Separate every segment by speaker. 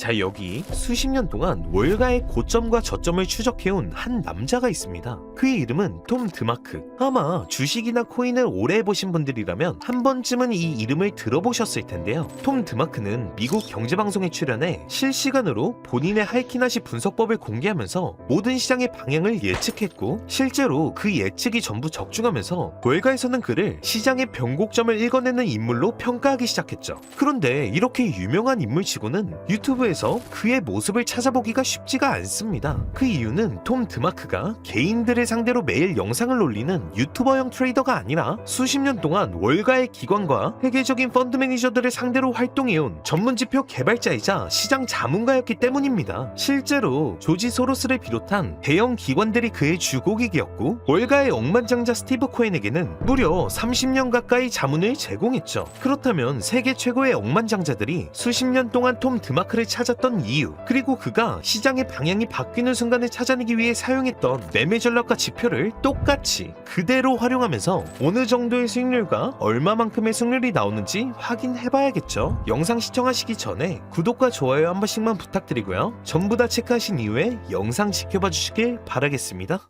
Speaker 1: 자, 여기 수십 년 동안 월가의 고점과 저점을 추적해온 한 남자가 있습니다. 그의 이름은 톰 드마크. 아마 주식이나 코인을 오래 해보신 분들이라면 한 번쯤은 이 이름을 들어보셨을 텐데요. 톰 드마크는 미국 경제방송에 출연해 실시간으로 본인의 하이키나시 분석법을 공개하면서 모든 시장의 방향을 예측했고, 실제로 그 예측이 전부 적중하면서 월가에서는 그를 시장의 변곡점을 읽어내는 인물로 평가하기 시작했죠. 그런데 이렇게 유명한 인물치고는 유튜브에서 그의 모습을 찾아보기가 쉽지가 않습니다. 그 이유는 톰 드마크가 개인들을 상대로 매일 영상을 올리는 유튜버형 트레이더가 아니라 수십 년 동안 월가의 기관과 세계적인 펀드 매니저들을 상대로 활동해온 전문지표 개발자이자 시장 자문가였기 때문입니다. 실제로 조지 소로스를 비롯한 대형 기관들이 그의 주고객이었고, 월가의 억만장자 스티브 코엔에게는 무려 30년 가까이 자문을 제공했죠. 그렇다면 세계 최고의 억만장자들이 수십 년 동안 톰 드마크를 찾았던 이유, 그리고 그가 시장의 방향이 바뀌는 순간을 찾아내기 위해 사용했던 매매 전략과 지표를 똑같이 그대로 활용하면서 어느 정도의 수익률과 얼마만큼의 승률이 나오는지 확인해봐야겠죠. 영상 시청하시기 전에 구독과 좋아요 한 번씩만 부탁드리고요. 전부 다 체크하신 이후에 영상 지켜봐 주시길 바라겠습니다.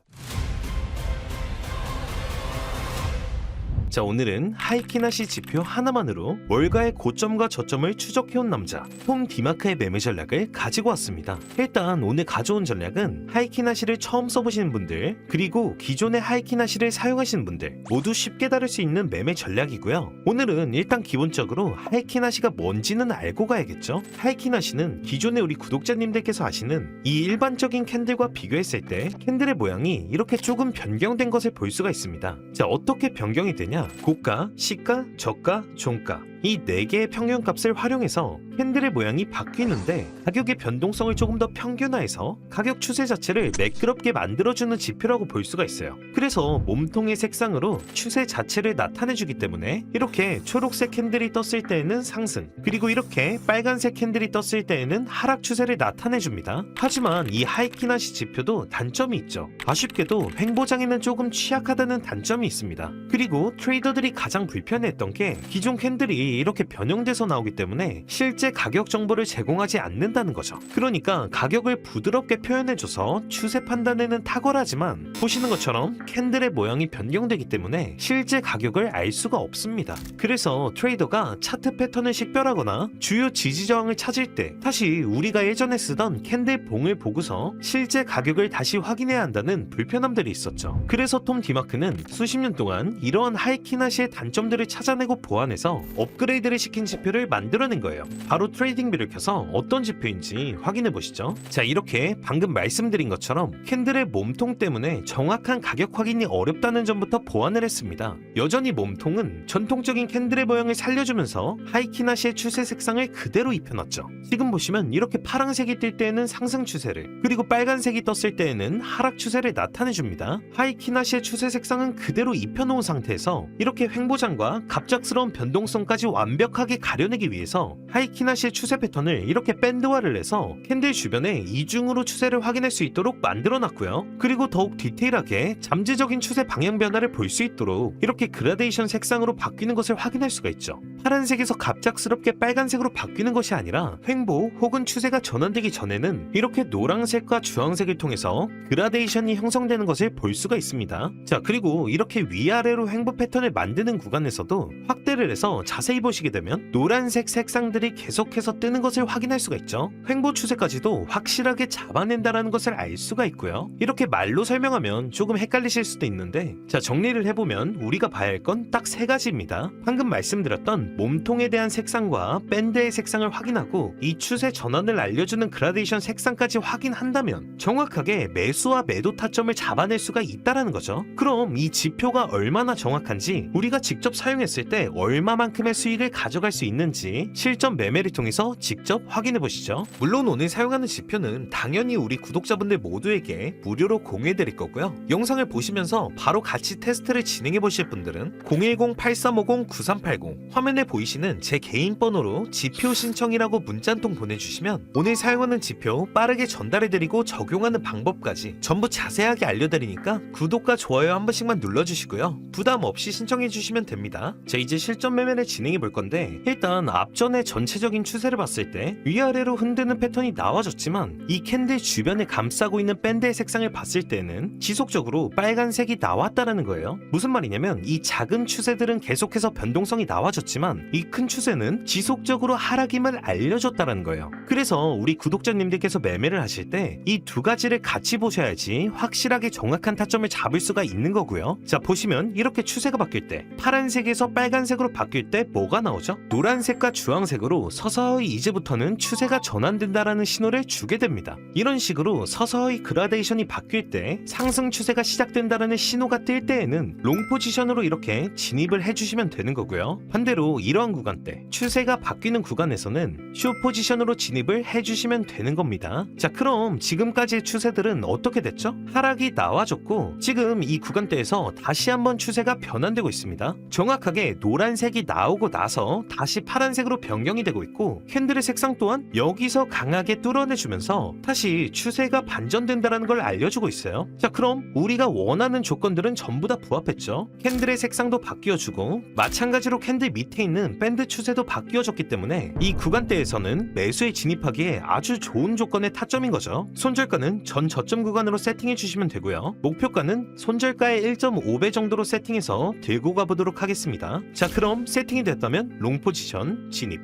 Speaker 1: 자, 오늘은 하이키나시 지표 하나만으로 월가의 고점과 저점을 추적해온 남자 톰 디마크의 매매 전략을 가지고 왔습니다. 일단 오늘 가져온 전략은 하이키나시를 처음 써보시는 분들, 그리고 기존의 하이키나시를 사용하시는 분들 모두 쉽게 다룰 수 있는 매매 전략이고요. 오늘은 일단 기본적으로 하이키나시가 뭔지는 알고 가야겠죠. 하이키나시는 기존의 우리 구독자님들께서 아시는 이 일반적인 캔들과 비교했을 때 캔들의 모양이 이렇게 조금 변경된 것을 볼 수가 있습니다. 자, 어떻게 변경이 되냐? 고가, 시가, 저가, 종가, 이 4개의 평균값을 활용해서 캔들의 모양이 바뀌는데, 가격의 변동성을 조금 더 평균화해서 가격 추세 자체를 매끄럽게 만들어주는 지표라고 볼 수가 있어요. 그래서 몸통의 색상으로 추세 자체를 나타내주기 때문에 이렇게 초록색 캔들이 떴을 때에는 상승, 그리고 이렇게 빨간색 캔들이 떴을 때에는 하락 추세를 나타내줍니다. 하지만 이 하이키나시 지표도 단점이 있죠. 아쉽게도 횡보장에는 조금 취약하다는 단점이 있습니다. 그리고 트레이더들이 가장 불편해했던 게 기존 캔들이 이렇게 변형돼서 나오기 때문에 실제 가격 정보를 제공하지 않는다는 거죠. 그러니까 가격을 부드럽게 표현해줘서 추세 판단에는 탁월하지만, 보시는 것처럼 캔들의 모양이 변경되기 때문에 실제 가격을 알 수가 없습니다. 그래서 트레이더가 차트 패턴을 식별하거나 주요 지지 저항을 찾을 때 다시 우리가 예전에 쓰던 캔들 봉을 보고서 실제 가격을 다시 확인해야 한다는 불편함들이 있었죠. 그래서 톰 디마크는 수십 년 동안 이러한 하이키나시의 단점들을 찾아내고 보완해서 업그레이드를 시킨 지표를 만들어낸 거예요. 바로 트레이딩뷰를 켜서 어떤 지표인지 확인해 보시죠. 자, 이렇게 방금 말씀드린 것처럼 캔들의 몸통 때문에 정확한 가격 확인이 어렵다는 점부터 보완을 했습니다. 여전히 몸통은 전통적인 캔들의 모양을 살려주면서 하이키나시의 추세 색상을 그대로 입혀놨죠. 지금 보시면 이렇게 파란색이 뜰 때에는 상승 추세를, 그리고 빨간색이 떴을 때에는 하락 추세를 나타내줍니다. 하이키나시의 추세 색상은 그대로 입혀놓은 상태에서 이렇게 횡보장과 갑작스러운 변동성까지 완벽하게 가려내기 위해서 하이키나시의 추세 패턴을 이렇게 밴드화를 해서 캔들 주변에 이중으로 추세를 확인할 수 있도록 만들어놨고요. 그리고 더욱 디테일하게 잠재적인 추세 방향 변화를 볼 수 있도록 이렇게 그라데이션 색상으로 바뀌는 것을 확인할 수가 있죠. 파란색에서 갑작스럽게 빨간색으로 바뀌는 것이 아니라 횡보 혹은 추세가 전환되기 전에는 이렇게 노란색과 주황색을 통해서 그라데이션이 형성되는 것을 볼 수가 있습니다. 자, 그리고 이렇게 위아래로 횡보 패턴을 만드는 구간에서도 확대를 해서 자세히 보시게 되면 노란색 색상들이 계속해서 뜨는 것을 확인할 수가 있죠. 횡보 추세까지도 확실하게 잡아낸다라는 것을 알 수가 있고요. 이렇게 말로 설명하면 조금 헷갈리실 수도 있는데, 자, 정리를 해보면 우리가 봐야 할 건 딱 3가지입니다. 방금 말씀드렸던 몸통에 대한 색상과 밴드의 색상을 확인하고 이 추세 전환을 알려주는 그라데이션 색상까지 확인한다면 정확하게 매수와 매도 타점을 잡아낼 수가 있다라는 거죠. 그럼 이 지표가 얼마나 정확한지, 우리가 직접 사용했을 때 얼마만큼의 수익을 가져갈 수 있는지 실전 매매를 통해서 직접 확인해 보시죠. 물론 오늘 사용하는 지표는 당연히 우리 구독자분들 모두에게 무료로 공유해 드릴 거고요. 영상을 보시면서 바로 같이 테스트를 진행해 보실 분들은 010-8350-9380 화면에 보이시는 제 개인 번호로 지표 신청이라고 문자 한 통 보내주시면 오늘 사용하는 지표 빠르게 전달해 드리고 적용하는 방법까지 전부 자세하게 알려드리니까 구독과 좋아요 한 번씩만 눌러주시고요. 부담 없이 신청해 주시면 됩니다. 자, 이제 실전 매매를 진행해 볼 건데, 일단 앞전에 전체적인 추세를 봤을 때 위아래로 흔드는 패턴이 나와줬지만 이 캔들 주변에 감싸고 있는 밴드의 색상을 봤을 때는 지속적으로 빨간색이 나왔다라는 거예요. 무슨 말이냐면 이 작은 추세들은 계속해서 변동성이 나와줬지만 이 큰 추세는 지속적으로 하락임을 알려줬다라는 거예요. 그래서 우리 구독자님들께서 매매를 하실 때 이 두 가지를 같이 보셔야지 확실하게 정확한 타점을 잡을 수가 있는 거고요. 자, 보시면 이렇게 추세가 바뀔 때 파란색에서 빨간색으로 바뀔 때 뭐가 나오죠? 노란색과 주황색으로 서서히 이제부터는 추세가 전환된다라는 신호를 주게 됩니다. 이런 식으로 서서히 그라데이션이 바뀔 때 상승 추세가 시작된다라는 신호가 뜰 때에는 롱 포지션으로 이렇게 진입을 해주시면 되는 거고요. 반대로 이러한 구간대 추세가 바뀌는 구간에서는 숏 포지션으로 진입을 해주시면 되는 겁니다. 자, 그럼 지금까지의 추세들은 어떻게 됐죠? 하락이 나와줬고 지금 이 구간대에서 다시 한번 추세가 변환되고 있습니다. 정확하게 노란색이 나오고 나서 다시 파란색으로 변경이 되고 있고 캔들의 색상 또한 여기서 강하게 뚫어내주면서 다시 추세가 반전된다는 걸 알려주고 있어요. 자, 그럼 우리가 원하는 조건들은 전부 다 부합했죠. 캔들의 색상도 바뀌어주고 마찬가지로 캔들 밑에 있는 밴드 추세도 바뀌어졌기 때문에 이 구간대에서는 매수에 진입하기에 아주 좋은 조건의 타점인 거죠. 손절가는 전 저점 구간으로 세팅해 주시면 되고요. 목표가는 손절가의 1.5배 정도로 세팅해서 들고 가보도록 하겠습니다. 자, 그럼 세팅이 됐다면 롱 포지션 진입.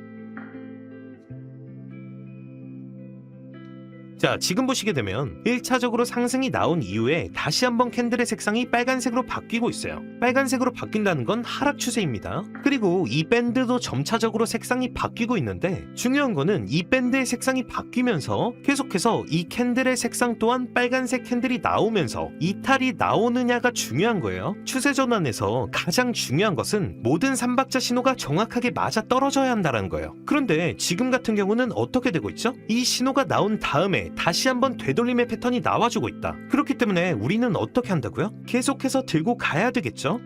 Speaker 1: 자, 지금 보시게 되면 1차적으로 상승이 나온 이후에 다시 한번 캔들의 색상이 빨간색으로 바뀌고 있어요. 빨간색으로 바뀐다는 건 하락 추세입니다. 그리고 이 밴드도 점차적으로 색상이 바뀌고 있는데 중요한 거는 이 밴드의 색상이 바뀌면서 계속해서 이 캔들의 색상 또한 빨간색 캔들이 나오면서 이탈이 나오느냐가 중요한 거예요. 추세 전환에서 가장 중요한 것은 모든 삼박자 신호가 정확하게 맞아 떨어져야 한다는 거예요. 그런데 지금 같은 경우는 어떻게 되고 있죠? 이 신호가 나온 다음에 다시 한번 되돌림의 패턴이 나와주고 있다. 그렇기 때문에 우리는 어떻게 한다고요? 계속해서 들고 가야 되겠죠?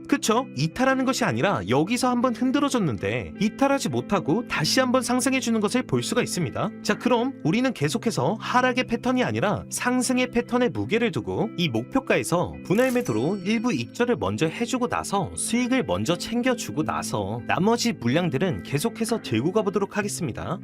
Speaker 1: 그쵸? 이탈하는 것이 아니라 여기서 한번 흔들어줬는데 이탈하지 못하고 다시 한번 상승해주는 것을 볼 수가 있습니다. 자, 그럼 우리는 계속해서 하락의 패턴이 아니라 상승의 패턴에 무게를 두고 이 목표가에서 분할 매도로 일부 익절을 먼저 해주고 나서 수익을 먼저 챙겨주고 나서 나머지 물량들은 계속해서 들고 가보도록 하겠습니다.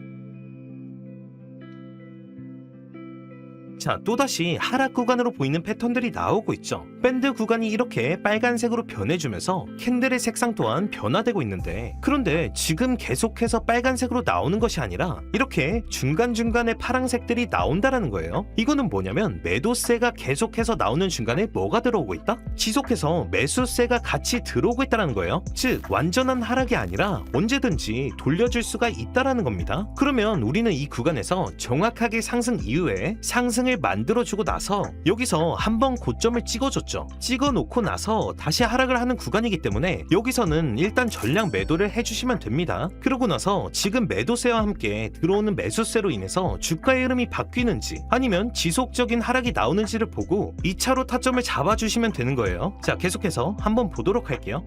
Speaker 1: 자, 또다시 하락 구간으로 보이는 패턴들이 나오고 있죠. 밴드 구간이 이렇게 빨간색으로 변해주면서 캔들의 색상 또한 변화되고 있는데 그런데 지금 계속해서 빨간색으로 나오는 것이 아니라 이렇게 중간중간에 파란색들이 나온다라는 거예요. 이거는 뭐냐면 매도세가 계속해서 나오는 중간에 뭐가 들어오고 있다? 지속해서 매수세가 같이 들어오고 있다는 거예요. 즉 완전한 하락이 아니라 언제든지 돌려줄 수가 있다라는 겁니다. 그러면 우리는 이 구간에서 정확하게 상승 이후에 상승을 만들어주고 나서 여기서 한번 고점을 찍어줬죠. 찍어놓고 나서 다시 하락을 하는 구간이기 때문에 여기서는 일단 전량 매도를 해주시면 됩니다. 그러고 나서 지금 매도세와 함께 들어오는 매수세로 인해서 주가의 흐름이 바뀌는지 아니면 지속적인 하락이 나오는지를 보고 2차로 타점을 잡아주시면 되는 거예요. 자, 계속해서 한번 보도록 할게요.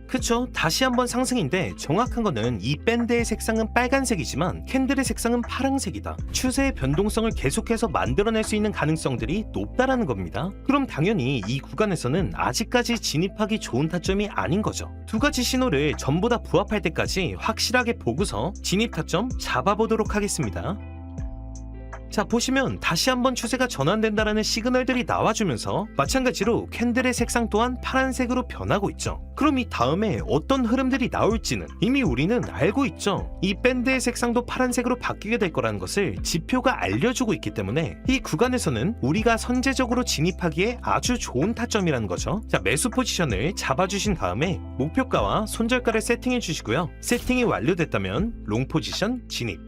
Speaker 1: 그쵸, 다시 한번 상승인데 정확한 거는 이 밴드의 색상은 빨간색이지만 캔들의 색상은 파란색이다. 추세의 변동성을 계속해서 만들어낼 수 있는 가능성들이 높다라는 겁니다. 그럼 당연히 이 구간에서는 아직까지 진입하기 좋은 타점이 아닌 거죠. 두 가지 신호를 전부 다 부합할 때까지 확실하게 보고서 진입 타점 잡아보도록 하겠습니다. 자, 보시면 다시 한번 추세가 전환된다라는 시그널들이 나와주면서 마찬가지로 캔들의 색상 또한 파란색으로 변하고 있죠. 그럼 이 다음에 어떤 흐름들이 나올지는 이미 우리는 알고 있죠. 이 밴드의 색상도 파란색으로 바뀌게 될 거라는 것을 지표가 알려주고 있기 때문에 이 구간에서는 우리가 선제적으로 진입하기에 아주 좋은 타점이라는 거죠. 자, 매수 포지션을 잡아주신 다음에 목표가와 손절가를 세팅해 주시고요. 세팅이 완료됐다면 롱 포지션 진입.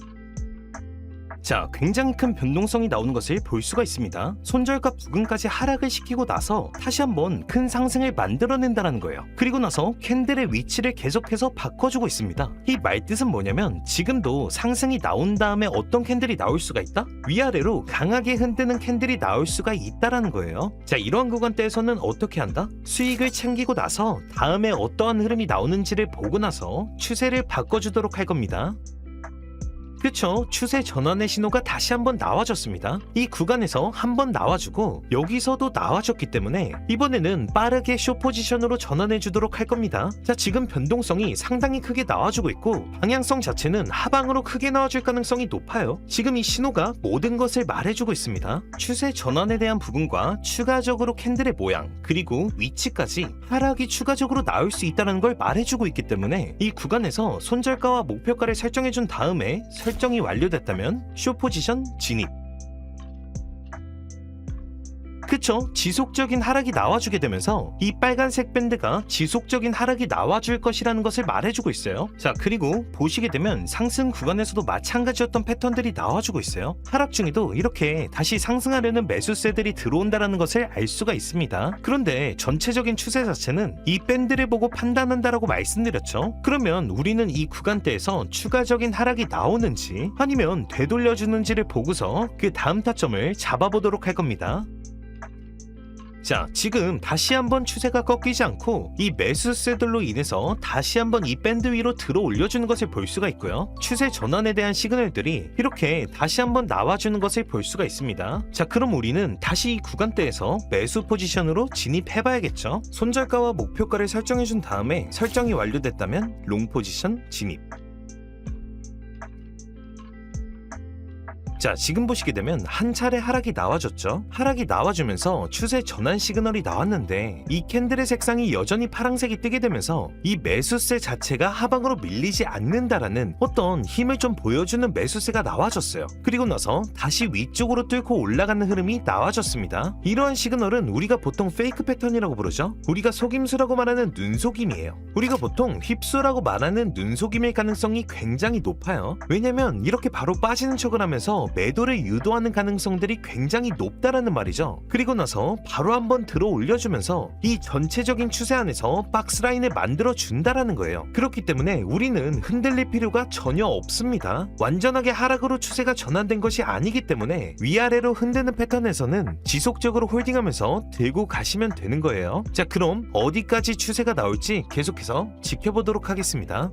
Speaker 1: 자, 굉장히 큰 변동성이 나오는 것을 볼 수가 있습니다. 손절가 부근까지 하락을 시키고 나서 다시 한번 큰 상승을 만들어낸다는 거예요. 그리고 나서 캔들의 위치를 계속해서 바꿔주고 있습니다. 이 말뜻은 뭐냐면 지금도 상승이 나온 다음에 어떤 캔들이 나올 수가 있다? 위아래로 강하게 흔드는 캔들이 나올 수가 있다라는 거예요. 자, 이러한 구간대에서는 어떻게 한다? 수익을 챙기고 나서 다음에 어떠한 흐름이 나오는지를 보고 나서 추세를 바꿔주도록 할 겁니다. 그쵸, 추세 전환의 신호가 다시 한번 나와줬습니다. 이 구간에서 한번 나와주고 여기서도 나와줬기 때문에 이번에는 빠르게 숏 포지션으로 전환해주도록 할 겁니다. 자, 지금 변동성이 상당히 크게 나와주고 있고 방향성 자체는 하방으로 크게 나와줄 가능성이 높아요. 지금 이 신호가 모든 것을 말해주고 있습니다. 추세 전환에 대한 부분과 추가적으로 캔들의 모양 그리고 위치까지 하락이 추가적으로 나올 수 있다는 걸 말해주고 있기 때문에 이 구간에서 손절가와 목표가를 설정해준 다음에 설정이 완료됐다면 숏 포지션 진입. 그쵸, 지속적인 하락이 나와주게 되면서 이 빨간색 밴드가 지속적인 하락이 나와줄 것이라는 것을 말해주고 있어요. 자, 그리고 보시게 되면 상승 구간에서도 마찬가지였던 패턴들이 나와주고 있어요. 하락 중에도 이렇게 다시 상승하려는 매수세들이 들어온다는 것을 알 수가 있습니다. 그런데 전체적인 추세 자체는 이 밴드를 보고 판단한다라고 말씀드렸죠. 그러면 우리는 이 구간대에서 추가적인 하락이 나오는지 아니면 되돌려주는지를 보고서 그 다음 타점을 잡아보도록 할 겁니다. 자, 지금 다시 한번 추세가 꺾이지 않고 이 매수세들로 인해서 다시 한번 이 밴드 위로 들어 올려주는 것을 볼 수가 있고요. 추세 전환에 대한 시그널들이 이렇게 다시 한번 나와주는 것을 볼 수가 있습니다. 자, 그럼 우리는 다시 이 구간대에서 매수 포지션으로 진입해봐야겠죠. 손절가와 목표가를 설정해준 다음에 설정이 완료됐다면 롱 포지션 진입. 자, 지금 보시게 되면 한 차례 하락이 나와줬죠. 하락이 나와주면서 추세 전환 시그널이 나왔는데 이 캔들의 색상이 여전히 파란색이 뜨게 되면서 이 매수세 자체가 하방으로 밀리지 않는다라는 어떤 힘을 좀 보여주는 매수세가 나와줬어요. 그리고 나서 다시 위쪽으로 뚫고 올라가는 흐름이 나와줬습니다. 이러한 시그널은 우리가 보통 페이크 패턴이라고 부르죠. 우리가 속임수라고 말하는 눈속임이에요. 우리가 보통 휩수라고 말하는 눈속임일 가능성이 굉장히 높아요. 왜냐면 이렇게 바로 빠지는 척을 하면서 매도를 유도하는 가능성들이 굉장히 높다라는 말이죠. 그리고 나서 바로 한번 들어 올려주면서 이 전체적인 추세 안에서 박스라인을 만들어 준다라는 거예요. 그렇기 때문에 우리는 흔들릴 필요가 전혀 없습니다. 완전하게 하락으로 추세가 전환된 것이 아니기 때문에 위아래로 흔드는 패턴에서는 지속적으로 홀딩하면서 들고 가시면 되는 거예요. 자, 그럼 어디까지 추세가 나올지 계속해서 지켜보도록 하겠습니다.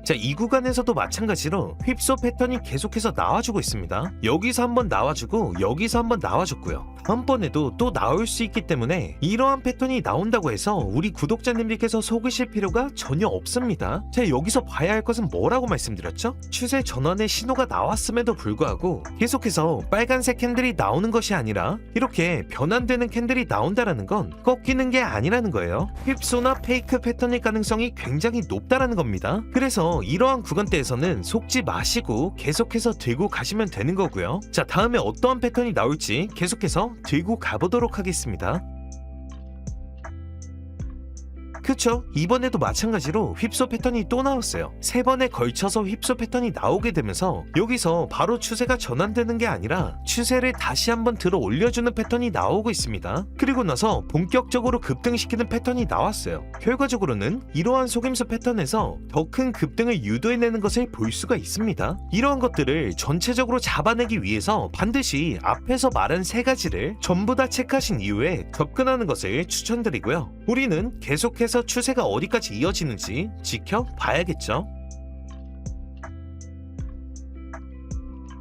Speaker 1: 자, 이 구간에서도 마찬가지로 휩소 패턴이 계속해서 나와주고 있습니다. 여기서 한번 나와주고 여기서 한번 나와줬고요. 다음번에도 또 나올 수 있기 때문에 이러한 패턴이 나온다고 해서 우리 구독자님들께서 속으실 필요가 전혀 없습니다. 자, 여기서 봐야 할 것은 뭐라고 말씀드렸죠? 추세 전환의 신호가 나왔음에도 불구하고 계속해서 빨간색 캔들이 나오는 것이 아니라 이렇게 변환되는 캔들이 나온다라는 건 꺾이는 게 아니라는 거예요. 휩소나 페이크 패턴일 가능성이 굉장히 높다라는 겁니다. 그래서 이러한 구간대에서는 속지 마시고 계속해서 들고 가시면 되는 거고요. 자, 다음에 어떠한 패턴이 나올지 계속해서 들고 가보도록 하겠습니다. 그쵸? 이번에도 마찬가지로 휩소 패턴이 또 나왔어요. 3번에 걸쳐서 휩소 패턴이 나오게 되면서 여기서 바로 추세가 전환되는 게 아니라 추세를 다시 한번 들어 올려주는 패턴이 나오고 있습니다. 그리고 나서 본격적으로 급등시키는 패턴이 나왔어요. 결과적으로는 이러한 속임수 패턴에서 더 큰 급등을 유도해내는 것을 볼 수가 있습니다. 이러한 것들을 전체적으로 잡아내기 위해서 반드시 앞에서 말한 3가지를 전부 다 체크하신 이후에 접근하는 것을 추천드리고요. 우리는 계속해서 추세가 어디까지 이어지는지 지켜봐야겠죠.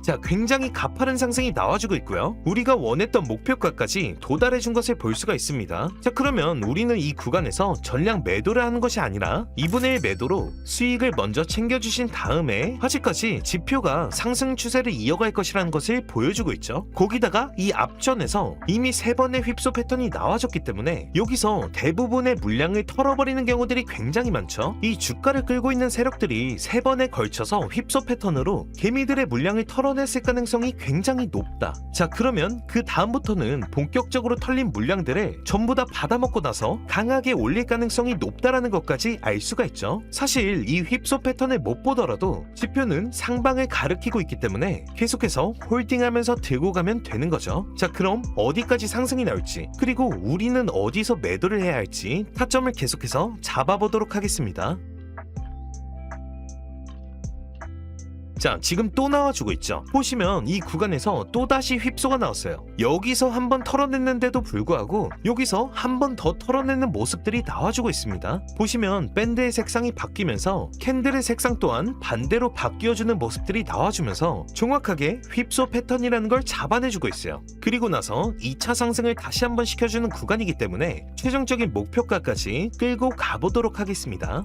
Speaker 1: 자, 굉장히 가파른 상승이 나와주고 있고요. 우리가 원했던 목표가까지 도달해준 것을 볼 수가 있습니다. 자, 그러면 우리는 이 구간에서 전량 매도를 하는 것이 아니라 2분의 1 매도로 수익을 먼저 챙겨주신 다음에 아직까지 지표가 상승 추세를 이어갈 것이라는 것을 보여주고 있죠. 거기다가 이 앞전에서 이미 3번의 휩소 패턴이 나와줬기 때문에 여기서 대부분의 물량을 털어버리는 경우들이 굉장히 많죠. 이 주가를 끌고 있는 세력들이 3번에 걸쳐서 휩소 패턴으로 개미들의 물량을 털어냈을 가능성이 굉장히 높다. 자, 그러면 그 다음부터는 본격적으로 털린 물량들을 전부 다 받아먹고 나서 강하게 올릴 가능성이 높다라는 것까지 알 수가 있죠. 사실 이 휩소 패턴을 못 보더라도 지표는 상방을 가리키고 있기 때문에 계속해서 홀딩하면서 들고 가면 되는 거죠. 자, 그럼 어디까지 상승이 나올지 그리고 우리는 어디서 매도를 해야 할지 타점을 계속해서 잡아보도록 하겠습니다. 자, 지금 또 나와주고 있죠. 보시면 이 구간에서 또다시 휩소가 나왔어요. 여기서 한번 털어냈는데도 불구하고 여기서 한 번 더 털어내는 모습들이 나와주고 있습니다. 보시면 밴드의 색상이 바뀌면서 캔들의 색상 또한 반대로 바뀌어주는 모습들이 나와주면서 정확하게 휩소 패턴이라는 걸 잡아내주고 있어요. 그리고 나서 2차 상승을 다시 한번 시켜주는 구간이기 때문에 최종적인 목표가까지 끌고 가보도록 하겠습니다.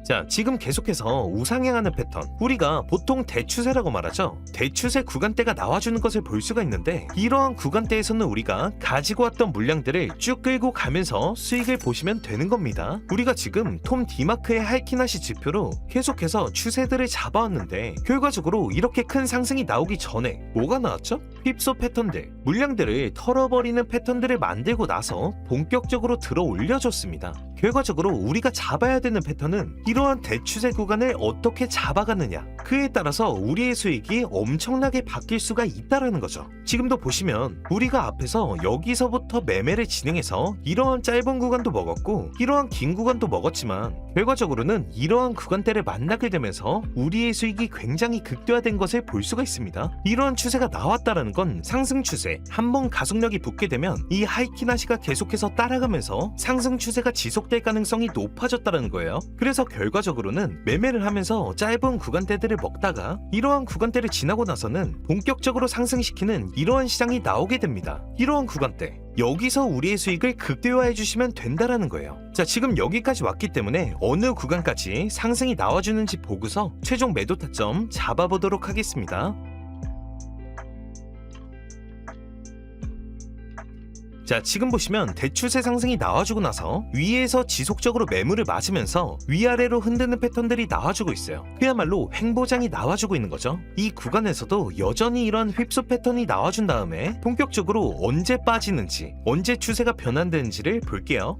Speaker 1: 자, 지금 계속해서 우상향하는 패턴, 우리가 보통 대추세라고 말하죠. 대추세 구간대가 나와주는 것을 볼 수가 있는데 이러한 구간대에서는 우리가 가지고 왔던 물량들을 쭉 끌고 가면서 수익을 보시면 되는 겁니다. 우리가 지금 톰 디마크의 하이키나시 지표로 계속해서 추세들을 잡아왔는데 결과적으로 이렇게 큰 상승이 나오기 전에 뭐가 나왔죠? 휩소 패턴들, 물량들을 털어버리는 패턴들을 만들고 나서 본격적으로 들어 올려줬습니다. 결과적으로 우리가 잡아야 되는 패턴은 이러한 대추세 구간을 어떻게 잡아가느냐, 그에 따라서 우리의 수익이 엄청나게 바뀔 수가 있다라는 거죠. 지금도 보시면 우리가 앞에서 여기서부터 매매를 진행해서 이러한 짧은 구간도 먹었고 이러한 긴 구간도 먹었지만 결과적으로는 이러한 구간대를 만나게 되면서 우리의 수익이 굉장히 극대화된 것을 볼 수가 있습니다. 이러한 추세가 나왔다라는 건 상승 추세, 한번 가속력이 붙게 되면 이 하이키나시가 계속해서 따라가면서 상승 추세가 지속될 가능성이 높아졌다는 거예요. 그래서 결과적으로는 매매를 하면서 짧은 구간대들을 먹다가 이러한 구간대를 지나고 나서는 본격적으로 상승시키는 이러한 시장이 나오게 됩니다. 이러한 구간대, 여기서 우리의 수익을 극대화해 주시면 된다라는 거예요. 자, 지금 여기까지 왔기 때문에 어느 구간까지 상승이 나와주는지 보고서 최종 매도 타점 잡아보도록 하겠습니다. 자, 지금 보시면 대추세 상승이 나와주고 나서 위에서 지속적으로 매물을 맞으면서 위아래로 흔드는 패턴들이 나와주고 있어요. 그야말로 횡보장이 나와주고 있는 거죠. 이 구간에서도 여전히 이런 휩소 패턴이 나와준 다음에 본격적으로 언제 빠지는지, 언제 추세가 변환되는지를 볼게요.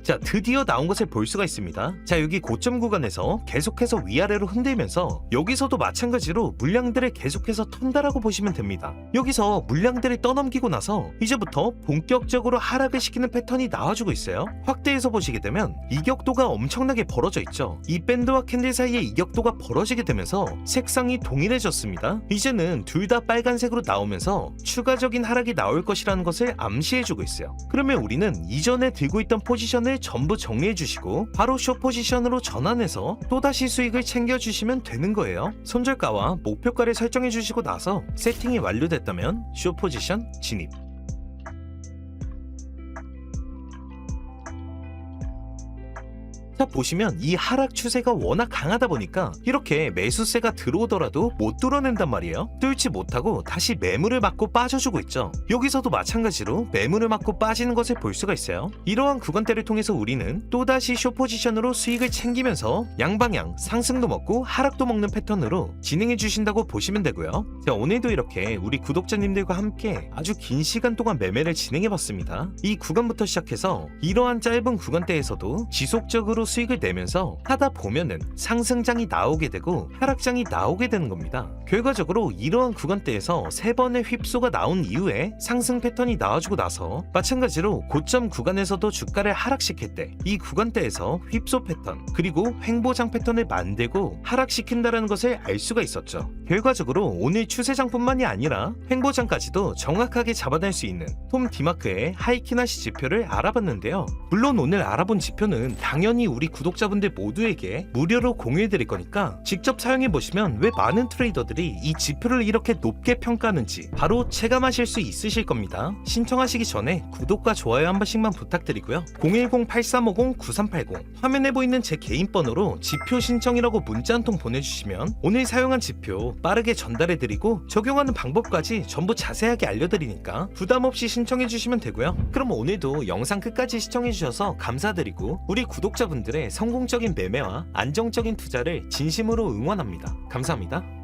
Speaker 1: 자, 드디어 나온 것을 볼 수가 있습니다. 자, 여기 고점 구간에서 계속해서 위아래로 흔들면서 여기서도 마찬가지로 물량들을 계속해서 턴다라고 보시면 됩니다. 여기서 물량들을 떠넘기고 나서 이제부터 본격적으로 하락을 시키는 패턴이 나와주고 있어요. 확대해서 보시게 되면 이격도가 엄청나게 벌어져 있죠. 이 밴드와 캔들 사이의 이격도가 벌어지게 되면서 색상이 동일해졌습니다. 이제는 둘 다 빨간색으로 나오면서 추가적인 하락이 나올 것이라는 것을 암시해주고 있어요. 그러면 우리는 이전에 들고 있던 포지션을 전부 정리해 주시고 바로 숏 포지션으로 전환해서 또다시 수익을 챙겨 주시면 되는 거예요. 손절가와 목표가를 설정해 주시고 나서 세팅이 완료됐다면 숏 포지션 진입. 자, 보시면 이 하락 추세가 워낙 강하다 보니까 이렇게 매수세가 들어오더라도 못 뚫어낸단 말이에요. 뚫지 못하고 다시 매물을 맞고 빠져주고 있죠. 여기서도 마찬가지로 매물을 맞고 빠지는 것을 볼 수가 있어요. 이러한 구간대를 통해서 우리는 또다시 숏 포지션으로 수익을 챙기면서 양방향 상승도 먹고 하락도 먹는 패턴으로 진행해 주신다고 보시면 되고요. 자, 오늘도 이렇게 우리 구독자님들과 함께 아주 긴 시간 동안 매매를 진행해 봤습니다. 이 구간부터 시작해서 이러한 짧은 구간대에서도 지속적으로 수익을 내면서 하다 보면은 상승장이 나오게 되고 하락장이 나오게 되는 겁니다. 결과적으로 이러한 구간대에서 3번의 휩소가 나온 이후에 상승 패턴이 나와주고 나서 마찬가지로 고점 구간에서도 주가를 하락시킬 때 이 구간대에서 휩소 패턴 그리고 횡보장 패턴을 만들고 하락시킨다는 것을 알 수가 있었죠. 결과적으로 오늘 추세장뿐만이 아니라 횡보장까지도 정확하게 잡아낼 수 있는 톰 디마크의 하이키나시 지표를 알아봤는데요. 물론 오늘 알아본 지표는 당연히 우리 구독자분들 모두에게 무료로 공유해드릴 거니까 직접 사용해보시면 왜 많은 트레이더들이 이 지표를 이렇게 높게 평가하는지 바로 체감하실 수 있으실 겁니다. 신청하시기 전에 구독과 좋아요 한 번씩만 부탁드리고요. 010-8350-9380 화면에 보이는 제 개인 번호로 지표 신청이라고 문자 한 통 보내주시면 오늘 사용한 지표 빠르게 전달해드리고 적용하는 방법까지 전부 자세하게 알려드리니까 부담없이 신청해주시면 되고요. 그럼 오늘도 영상 끝까지 시청해주셔서 감사드리고 우리 구독자분들의 성공적인 매매와 안정적인 투자를 진심으로 응원합니다. 감사합니다.